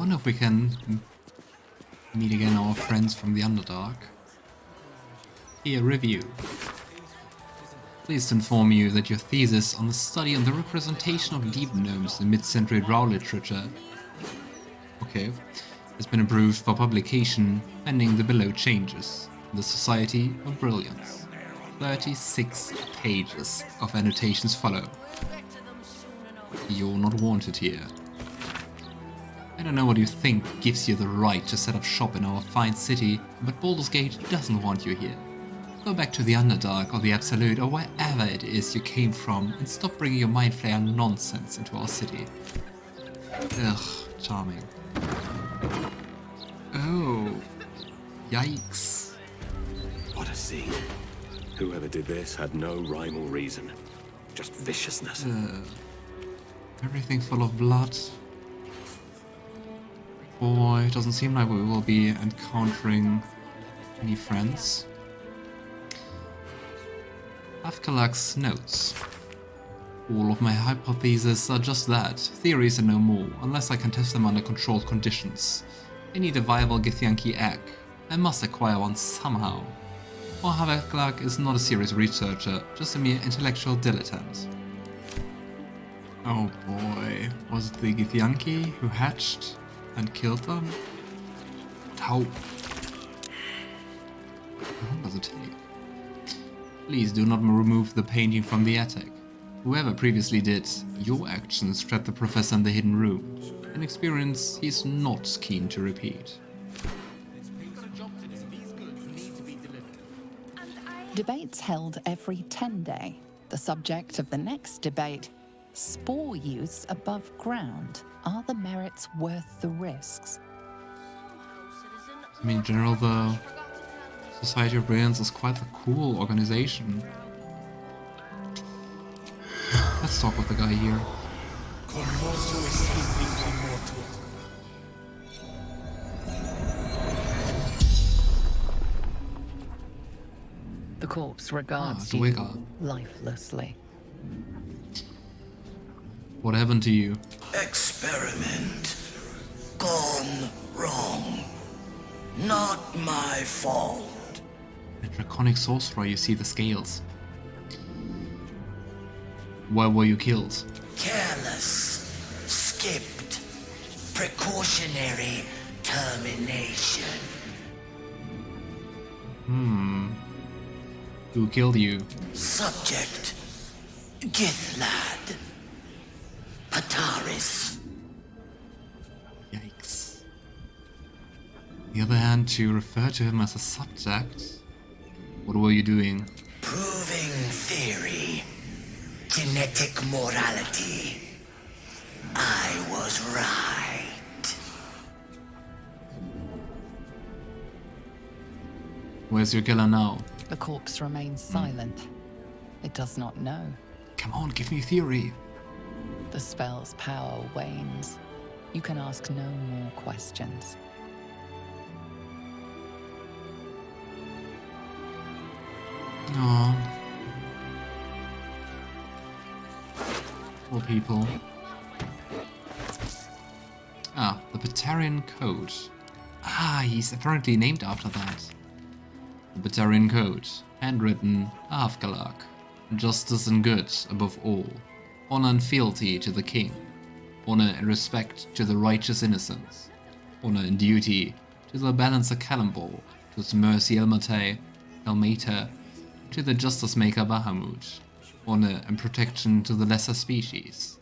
wonder if we can meet again our friends from the Underdark. Here, review. Pleased to inform you that your thesis on the study and the representation of deep gnomes in mid-century Drow literature, okay, has been approved for publication pending the below changes in the Society of Brilliance. 36 pages of annotations follow. You're not wanted here. I don't know what you think gives you the right to set up shop in our fine city, but Baldur's Gate doesn't want you here. Go back to the Underdark or the Absolute or wherever it is you came from and stop bringing your mind flayer nonsense into our city. Ugh, charming. Oh, yikes. What a scene. Whoever did this had no rhyme or reason. Just viciousness. Everything full of blood. Boy, it doesn't seem like we will be encountering any friends. Afkalak's notes. All of my hypotheses are just that, theories and no more, unless I can test them under controlled conditions. I need a viable Githyanki egg. I must acquire one somehow. Or Afkalak is not a serious researcher, just a mere intellectual dilettante. Oh boy, was it the Githyanki who hatched and killed them? How long does it take? Please do not remove the painting from the attic. Whoever previously did, your actions trapped the professor in the hidden room. An experience he's not keen to repeat. Debates held every 10 day. The subject of the next debate, spore use above ground. Are the merits worth the risks? I mean, in general, the Society of Brilliance is quite a cool organization. Let's talk with the guy here. The corpse regards the you Wigger. lifelessly. What happened to you? Experiment gone wrong. Not my fault. A draconic sorcerer, you see the scales. Why were you killed? Careless. Skipped. Precautionary termination. Who killed you? Subject Githlad. Ptaris. Yikes. On the other hand, to refer to him as a subject, what were you doing? Proving theory. Genetic morality. I was right. Where's your killer now? The corpse remains silent. It does not know. Come on, give me a theory. The spell's power wanes. You can ask no more questions. Aww. Poor people. Ah, the Ptarian Code. Ah, he's apparently named after that. The Ptarian Code, handwritten Afkalak. Justice and good above all. Honor and fealty to the king. Honor and respect to the righteous innocents. Honor and duty to the balancer Calimbor, to his mercy Elmata, to the justice maker Bahamut. Honor and protection to the lesser species.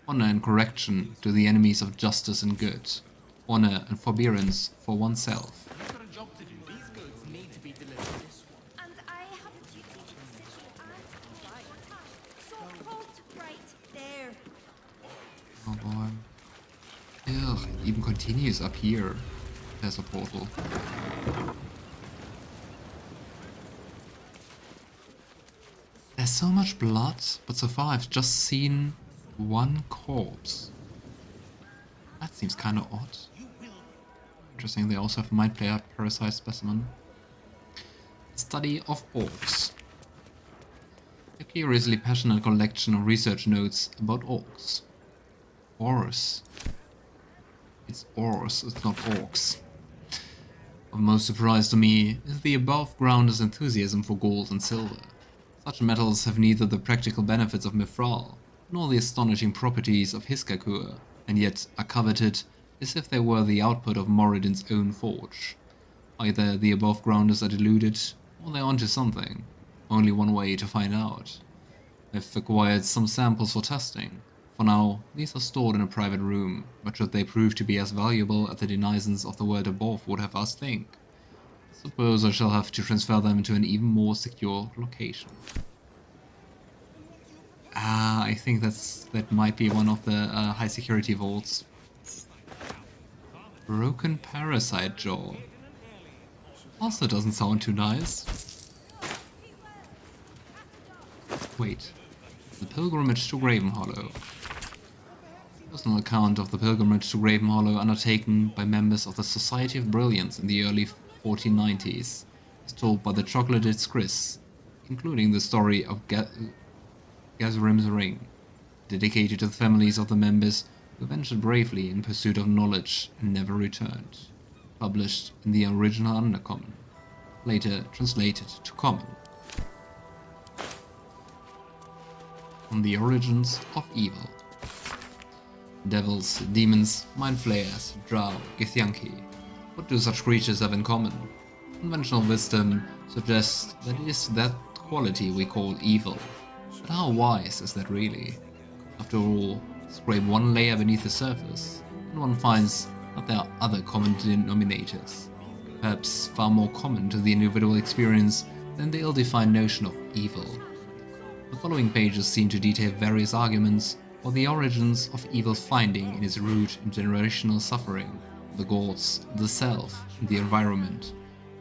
Honor and correction to the enemies of justice and good. Honor and forbearance for oneself. And I have a duty to the city and to your task. So halt right there. Oh boy. Ugh, it even continues up here. There's a portal. There's so much blood, but so far I've just seen one corpse. That seems kinda odd. Interesting, they also have a mind player parasite specimen. Study of orcs. A curiously passionate collection of research notes about orcs. Horrors. It's ores, it's not orcs. Of most surprise to me is the above-grounder's enthusiasm for gold and silver. Such metals have neither the practical benefits of Mithral, nor the astonishing properties of Hiskakur, and yet are coveted as if they were the output of Moradin's own forge. Either the above-grounders are deluded, or they're onto something. Only one way to find out. I've acquired some samples for testing. For now, these are stored in a private room, but should they prove to be as valuable as the denizens of the world above would have us think, I suppose I shall have to transfer them into an even more secure location. Ah, I think that might be one of the high security vaults. Broken parasite jaw. Also doesn't sound too nice. Wait. The pilgrimage to Gravenhollow. Personal account of the pilgrimage to Gravenhollow undertaken by members of the Society of Brilliance in the early 1490s is told by the chocolated scriss, including the story of Gazarim's ring, dedicated to the families of the members who ventured bravely in pursuit of knowledge and never returned, published in the original Undercommon, later translated to Common. On the origins of evil. Devils, demons, mind flayers, drow, Githyanki. What do such creatures have in common? Conventional wisdom suggests that it is that quality we call evil. But how wise is that really? After all, scrape one layer beneath the surface, and one finds that there are other common denominators, perhaps far more common to the individual experience than the ill-defined notion of evil. The following pages seem to detail various arguments for the origins of evil, finding in its root in generational suffering, the gods, the self, and the environment,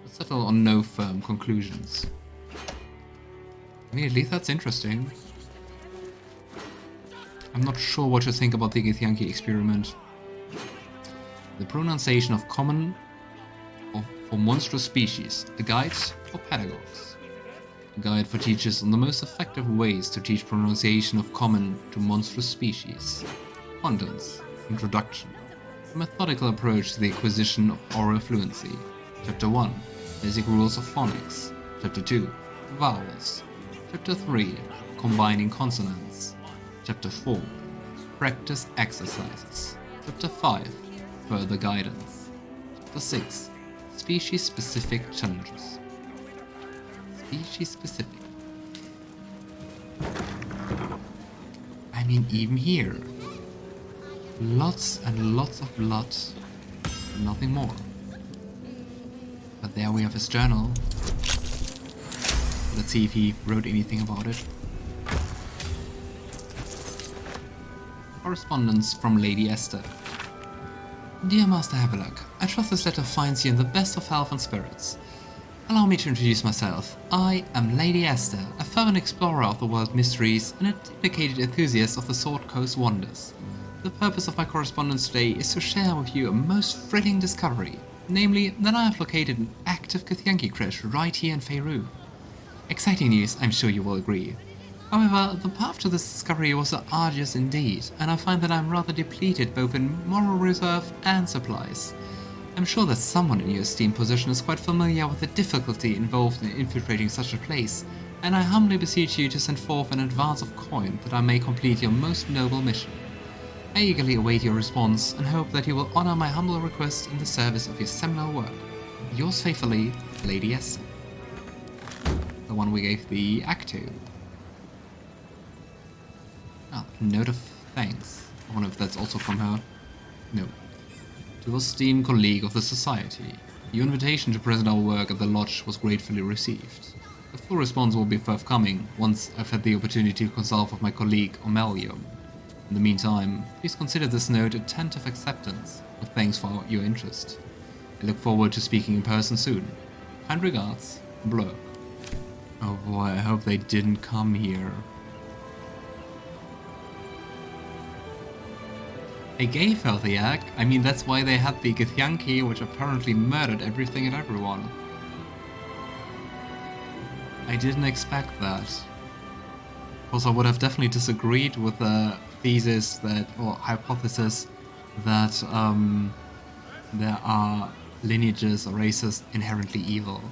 but settle on no firm conclusions. I mean, at least that's interesting. I'm not sure what to think about the Githyanki experiment. The pronunciation of common for monstrous species, a guide for pedagogues. A guide for teachers on the most effective ways to teach pronunciation of common to monstrous species. Contents. Introduction. A methodical approach to the acquisition of oral fluency. Chapter 1. Basic rules of phonics. Chapter 2. Vowels. Chapter 3. Combining consonants. Chapter 4. Practice exercises. Chapter 5. Further guidance. Chapter 6. Species-specific challenges. Species-specific. I mean, even here. Lots and lots of blood. Nothing more. But there we have his journal. Let's see if he wrote anything about it. Correspondence from Lady Esther. Dear Master Havelock, I trust this letter finds you in the best of health and spirits. Allow me to introduce myself. I am Lady Esther, a fervent explorer of the world's mysteries and a dedicated enthusiast of the Sword Coast wonders. The purpose of my correspondence today is to share with you a most thrilling discovery, namely that I have located an active Githyanki crash right here in Faerû. Exciting news, I'm sure you will agree. However, the path to this discovery was arduous indeed, and I find that I'm rather depleted both in moral reserve and supplies. I'm sure that someone in your esteemed position is quite familiar with the difficulty involved in infiltrating such a place, and I humbly beseech you to send forth an advance of coin that I may complete your most noble mission. I eagerly await your response and hope that you will honor my humble request in the service of your seminal work. Yours faithfully, Lady Esther. The one we gave the act to. Ah, note of thanks. I wonder if that's also from her. No. To esteemed colleague of the Society, your invitation to present our work at the Lodge was gratefully received. A full response will be forthcoming once I've had the opportunity to consult with my colleague Omelium. In the meantime, please consider this note a tentative acceptance, with thanks for your interest. I look forward to speaking in person soon. Kind regards, Blur. Oh boy, I hope they didn't come here. They gave her the egg. I mean, that's why they had the Githyanki, which apparently murdered everything and everyone. I didn't expect that. Because I would have definitely disagreed with the thesis that, or hypothesis, that there are lineages or races inherently evil.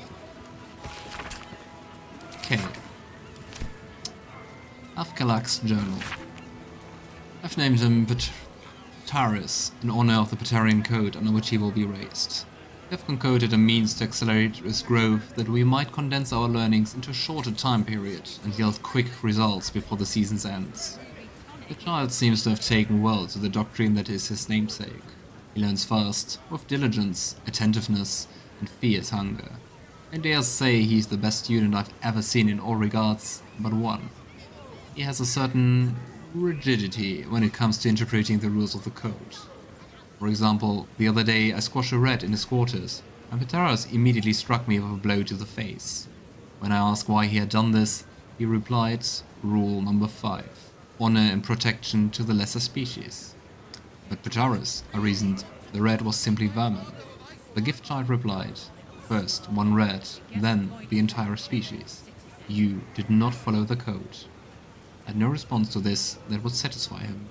Okay. Afkalak's journal. I've named him Ptaris in honor of the Ptarian code under which he will be raised. We have concocted a means to accelerate his growth that we might condense our learnings into a shorter time period and yield quick results before the season's ends. The child seems to have taken well to the doctrine that is his namesake. He learns fast, with diligence, attentiveness, and fierce hunger. I dare say he's the best student I've ever seen in all regards but one. He has a certain rigidity when it comes to interpreting the rules of the code. For example, the other day I squashed a rat in his quarters, and Ptaris immediately struck me with a blow to the face. When I asked why he had done this, he replied, Rule number 5, honor and protection to the lesser species. But Ptaris, I reasoned, the rat was simply vermin. The gift child replied, first one rat, then the entire species. You did not follow the code. I had no response to this that would satisfy him.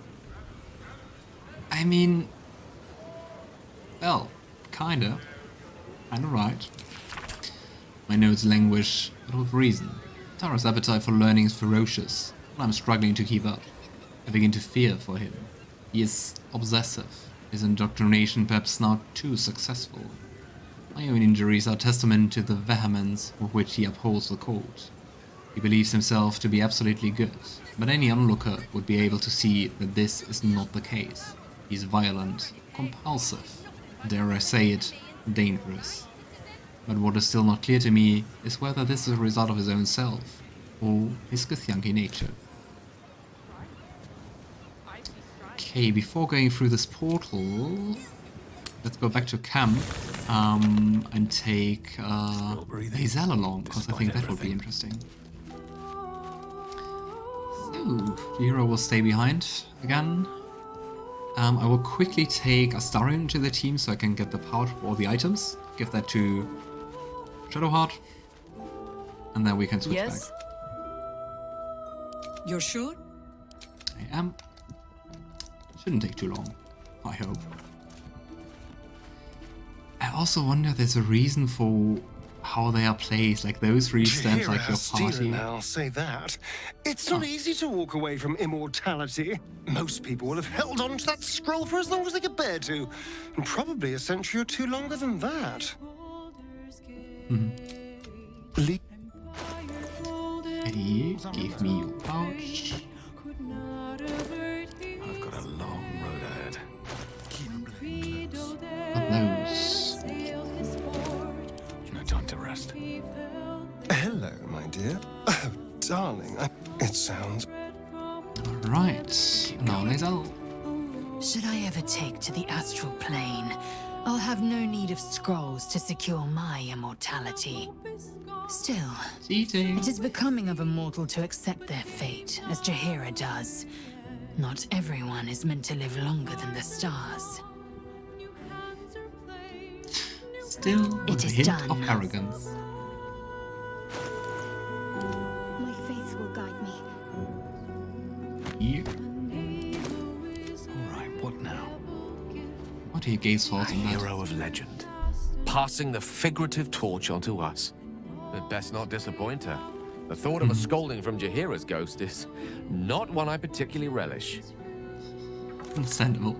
I mean... well, kinda right. My notes languish, but with reason. Tara's appetite for learning is ferocious, and I'm struggling to keep up. I begin to fear for him. He is obsessive, his indoctrination perhaps not too successful. My own injuries are testament to the vehemence with which he upholds the code. He believes himself to be absolutely good, but any onlooker would be able to see that this is not the case. He is violent, compulsive, dare I say it, dangerous. But what is still not clear to me is whether this is a result of his own self, or his Githyanki nature. Okay, before going through this portal, let's go back to camp and take Lae'zel along, because I think that would be interesting. So, Jaheira will stay behind again. I will quickly take Astarion to the team so I can get the power of all the items. Give that to Shadowheart. And then we can switch back. You're sure? I am. Shouldn't take too long, I hope. I also wonder if there's a reason for how they are placed, like those three stand like your party. I'll say that. It's not easy to walk away from immortality. Most people will have held on to that scroll for as long as they could bear to. And probably a century or two longer than that. Eddie, give me your pouch. I've got a long road ahead. What are those? No time to rest. Hello, my dear. Oh, darling. It sounds... Alright, now Lae'zel. Should I ever take to the astral plane, I'll have no need of scrolls to secure my immortality. Still, Cheating. it is becoming of a mortal to accept their fate, as Jaheira does. Not everyone is meant to live longer than the stars. Still with It a is hint done. of arrogance. My faith will guide me. Here. Alright, what now? What do you gaze for A in that? hero of legend. Passing the figurative torch onto us. But best not disappoint her. The thought of a scolding from Jaheira's ghost is not one I particularly relish. Understandable.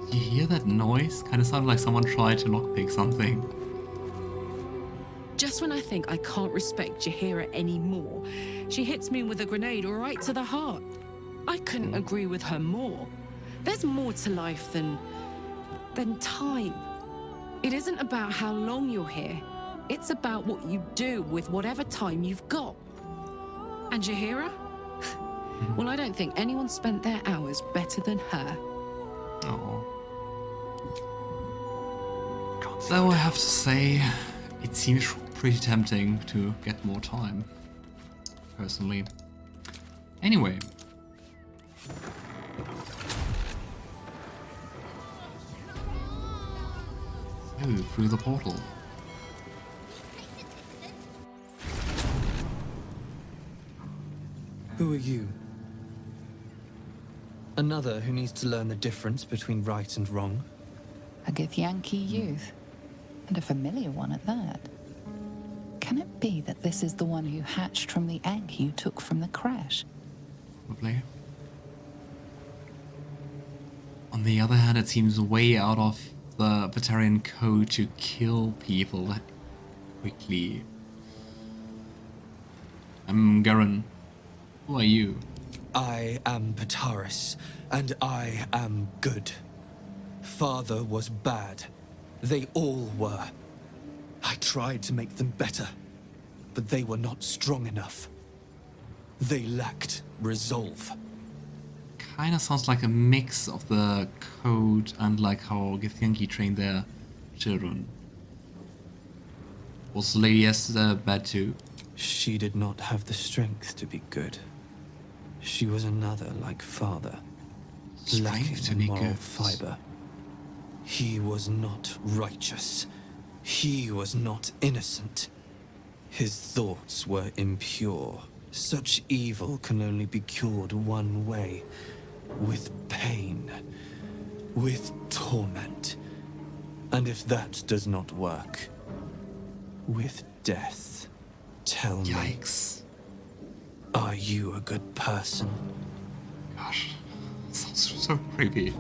Did you hear that noise? Kind of sounded like someone tried to lockpick something. Just when I think I can't respect Jaheira anymore, she hits me with a grenade right to the heart. I couldn't agree with her more. There's more to life than time. It isn't about how long you're here. It's about what you do with whatever time you've got. And Jaheira? Well, I don't think anyone spent their hours better than her. Oh. Though I have to say, it seems pretty tempting to get more time. Personally. Anyway. So, through the portal. Who are you? Another who needs to learn the difference between right and wrong. A Githyanki youth, and a familiar one at that. Can it be that this is the one who hatched from the egg you took from the crash? Probably. On the other hand, it seems way out of the Ptarian code to kill people that quickly. I'm Garon. Who are you? I am Ptaris, and I am good. Father was bad. They all were. I tried to make them better, but they were not strong enough. They lacked resolve. Kinda sounds like a mix of the code and like how Githyanki trained their children. Was Lady Esther bad too? She did not have the strength to be good. She was another like father, lacking Strength to the be moral good. fiber. He was not righteous. He was not innocent. His thoughts were impure. Such evil can only be cured one way. With pain. With torment. And if that does not work, with death. Tell me, Yikes. are you a good person? Gosh, sounds so creepy.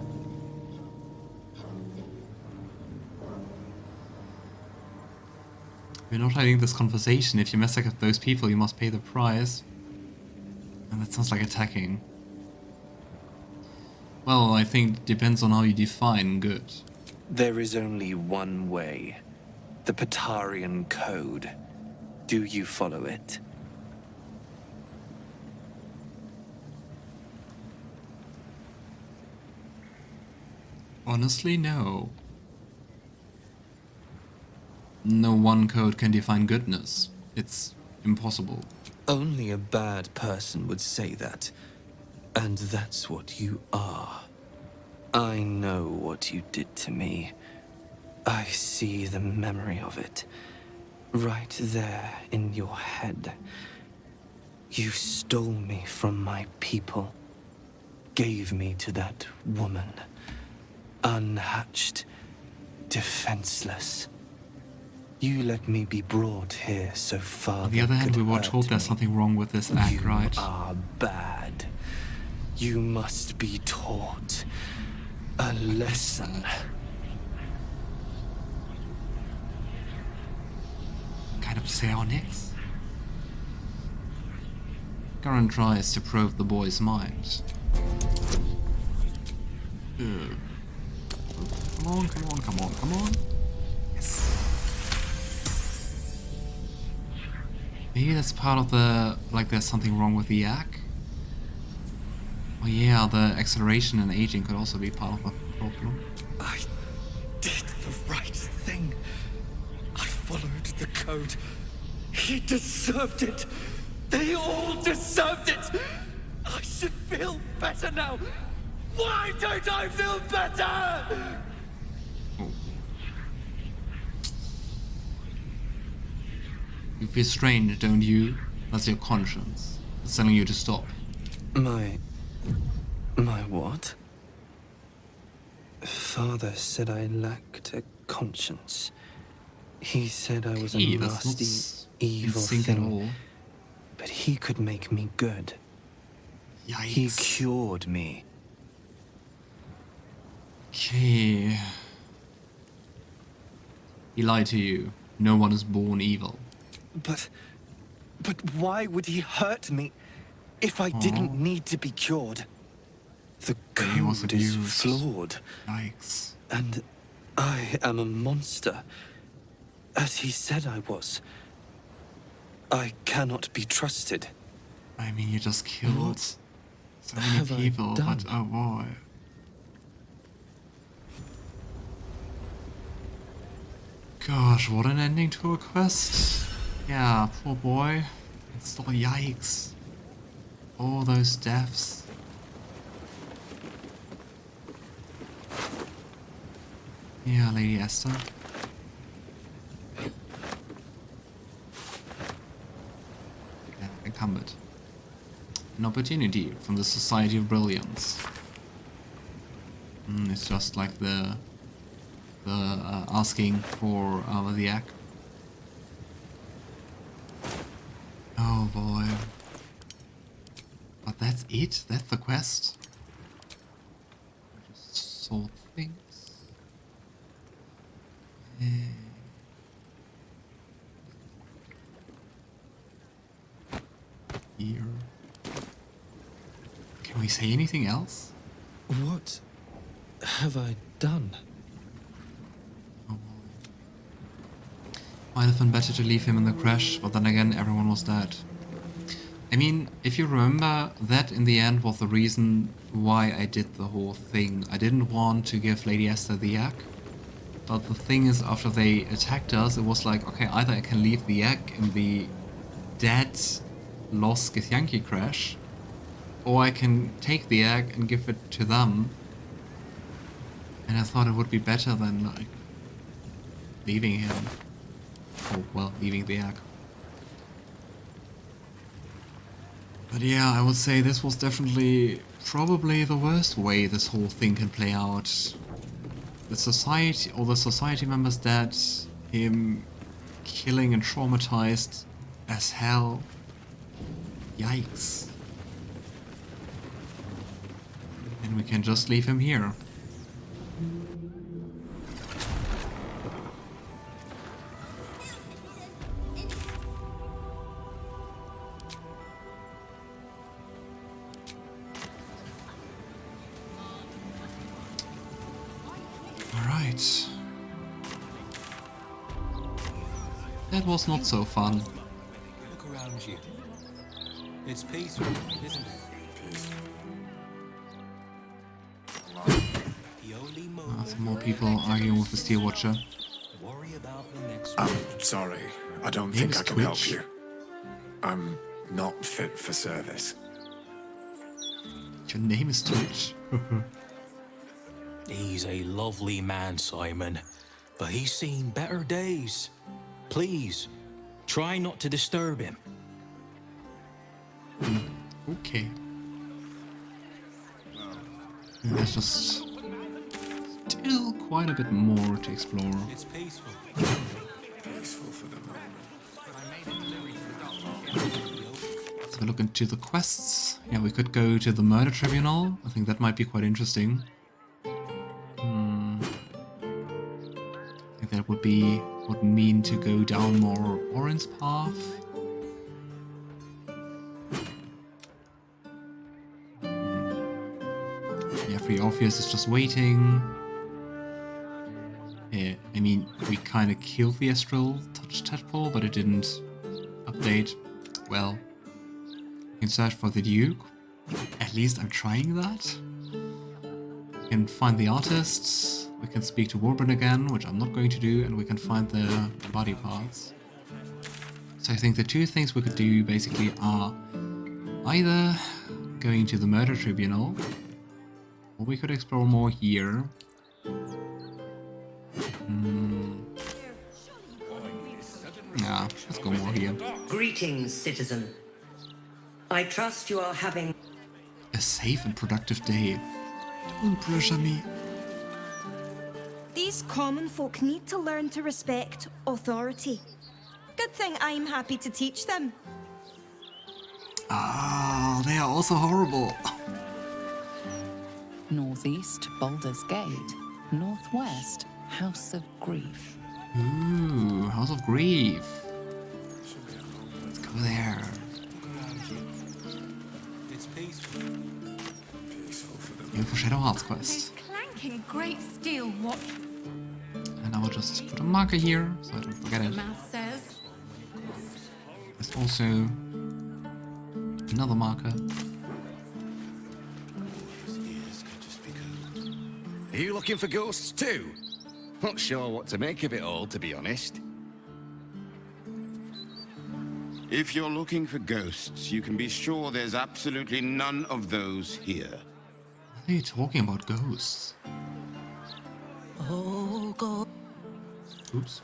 We're not having this conversation. If you massacre those people, you must pay the price. And that sounds like attacking. Well, I think it depends on how you define good. There is only one way. The Ptarian code. Do you follow it? Honestly, no. No one code can define goodness. It's impossible. Only a bad person would say that. And that's what you are. I know what you did to me. I see the memory of it. Right there in your head. You stole me from my people. Gave me to that woman. Unhatched. Defenseless. You let me be brought here so far. On the other hand, we were told there's something wrong with this act, right? You are bad. You must be taught a lesson. Kind of psionics? Garon tries to probe the boy's mind. Come on, come on, come on, come on. Yes. Maybe that's part of the... like there's something wrong with the act? Oh yeah, the acceleration and aging could also be part of the problem. I did the right thing. I followed the code. He deserved it. They all deserved it. I should feel better now. Why don't I feel better? Oh. You feel strange, don't you? That's your conscience. It's telling you to stop. My what? Father said I lacked a conscience. He said I was a Hey, that's nasty, not evil in sync at thing. all. But he could make me good. Yikes. He cured me. Okay. He lied to you. No one is born evil. But why would he hurt me if I didn't need to be cured? The But he was code is abused. flawed. Yikes. And I am a monster, as he said I was. I cannot be trusted. I mean, you just killed What so many have I people, done? but oh boy. Gosh, what an ending to a quest. Yeah, poor boy. It's all yikes. All those deaths. Yeah, Lady Esther. Yeah, encumbered. An opportunity from the Society of Brilliance. It's just like the asking for the yak. Oh boy. But that's it? That's the quest? I just saw things. Here. Can we say anything else? What have I done? Oh, might have been better to leave him in the crash, but then again, everyone was dead. I mean, if you remember, that in the end was the reason why I did the whole thing. I didn't want to give Lady Esther the yak, but the thing is, after they attacked us, it was like, okay, either I can leave the yak in the dead, lost Githyanki crash, or I can take the egg and give it to them. And I thought it would be better than like leaving him. Oh, well, leaving the egg. But yeah, I would say this was definitely probably the worst way this whole thing can play out. The society, or the society members dead, him killing and traumatized as hell. Yikes. And we can just leave him here. Alright. That was not so fun. Look around you. It's peaceful, isn't it? Some more people arguing with the Steel Watcher. I'm sorry. I don't think I can help you. I'm not fit for service. Your name is Twitch. He's a lovely man, Simon, but he's seen better days. Please, try not to disturb him. Okay. There's just still quite a bit more to explore. It's peaceful. Peaceful for the moment. Let's have a look into the quests. Yeah, we could go to the Murder Tribunal. I think that might be quite interesting. I think that would mean to go down more Orin's path. Yeah, Free Orpheus is just waiting. Yeah, I mean, we kind of killed the Astral Touch Tadpole, but it didn't update. Well, we can search for the Duke. At least I'm trying that. We can find the artists. We can speak to Warbin again, which I'm not going to do, and we can find the body parts. So I think the two things we could do basically are either going to the Murder Tribunal, or we could explore more here. Yeah, let's go more here. Greetings, citizen. I trust you are having A safe and productive day. Don't pressure me. These common folk need to learn to respect authority. Good thing I'm happy to teach them. Ah, they are also horrible. Northeast, Baldur's Gate. Northwest, House of Grief. Ooh, House of Grief. Let's go there. It's peaceful. Peaceful for the Here for Shadowheart's quest. Clanking great steel watch. And I will just put a marker here so I don't forget it. Math says. There's also another marker. Are you looking for ghosts too? Not sure what to make of it all, to be honest. If you're looking for ghosts, you can be sure there's absolutely none of those here. What are you talking about, ghosts? Oh, God. Oops.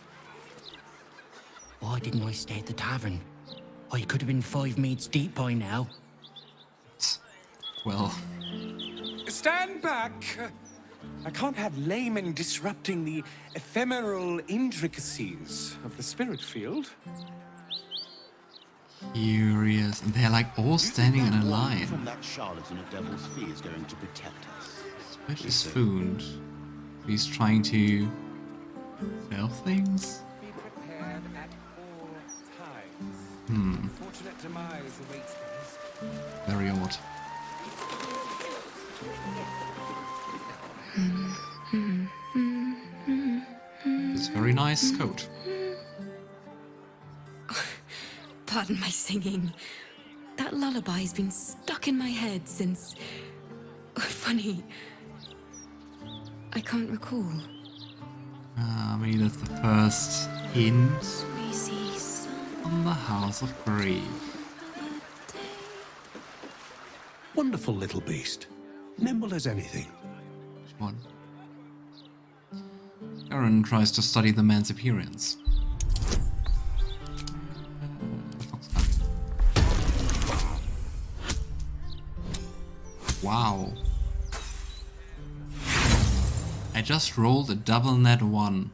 Why didn't I stay at the tavern? I could have been 5 meads deep by now. Well, Stand back! I can't have laymen disrupting the ephemeral intricacies of the spirit field. Curious. And they're like all standing in a line. From that charlatan of devil's fee is going to protect us. Suspicious food. He's trying to sell things? Be prepared at all times. Fortunate demise awaits these. Very odd. It's a very nice coat. Pardon my singing. That lullaby's been stuck in my head since... Funny. I can't recall. Maybe that's the first hint on the House of Grief. Wonderful little beast. Nimble as anything. Which one? Garon tries to study the man's appearance. Wow. I just rolled a double net 1.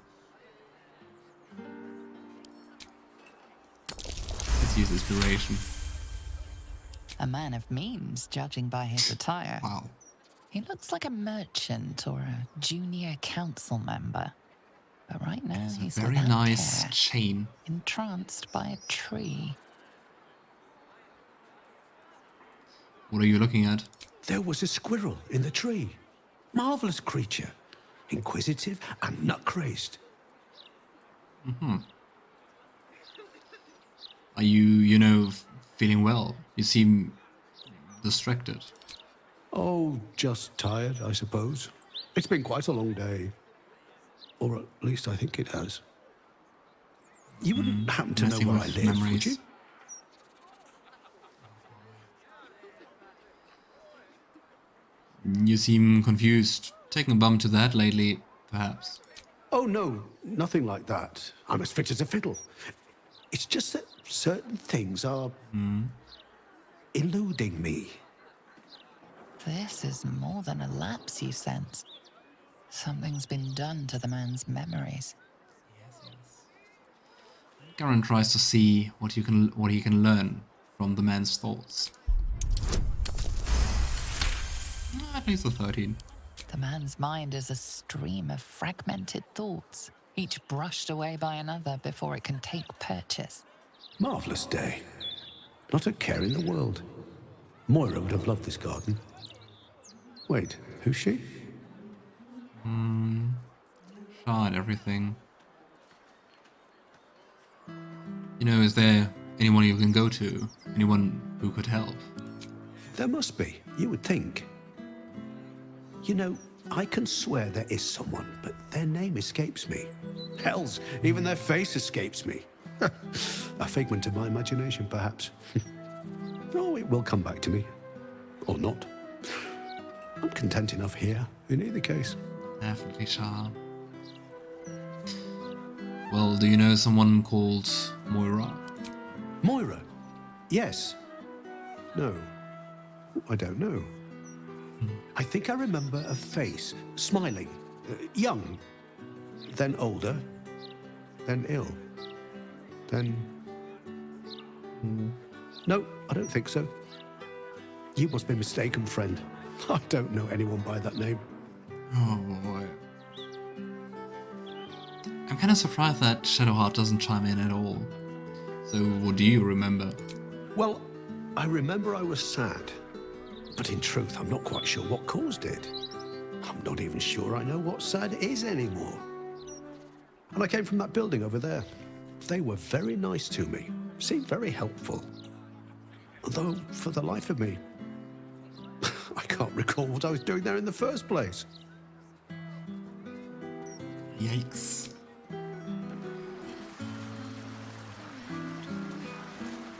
Let's use inspiration. A man of means, judging by his attire. Wow. He looks like a merchant or a junior council member. But right now he's a very without nice care, chain. entranced by a tree. What are you looking at? There was a squirrel in the tree. Marvelous creature. Inquisitive and nut-crazed. Are you, feeling well? You seem distracted. Oh, just tired, I suppose. It's been quite a long day. Or at least I think it has. You wouldn't happen to know where I live, would you? You seem confused. Taking a bump to that lately, perhaps. Oh, no, nothing like that. I'm as fit as a fiddle. It's just that certain things are eluding me. This is more than a lapse, you sense. Something's been done to the man's memories. Garon tries to see what he can learn from the man's thoughts. At least a 13. The man's mind is a stream of fragmented thoughts, each brushed away by another before it can take purchase. Marvelous day. Not a care in the world. Moira would have loved this garden. Wait, who's she? Shy at everything. Is there anyone you can go to? Anyone who could help? There must be, you would think. I can swear there is someone, but their name escapes me. Hells, even their face escapes me. A figment of my imagination, perhaps. Oh, it will come back to me. Or not. I'm content enough here, in either case. Definitely, Shah. Well, do you know someone called Moira? Moira? Yes. No. I don't know. I think I remember a face, smiling, young, then older, then ill, then... No, I don't think so. You must be mistaken, friend. I don't know anyone by that name. Oh boy. I'm kind of surprised that Shadowheart doesn't chime in at all. So what do you remember? Well, I remember I was sad. But in truth, I'm not quite sure what caused it. I'm not even sure I know what sad is anymore. And I came from that building over there. They were very nice to me, seemed very helpful. Although, for the life of me, I can't recall what I was doing there in the first place. Yikes.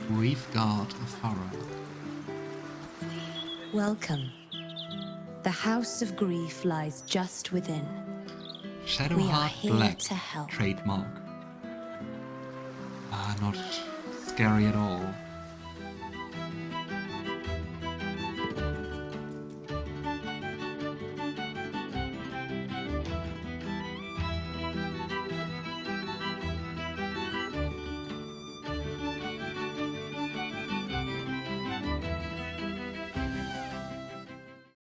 Grief Guard of Horror. Welcome. The House of Grief lies just within. Shadowheart Black trademark. Not scary at all.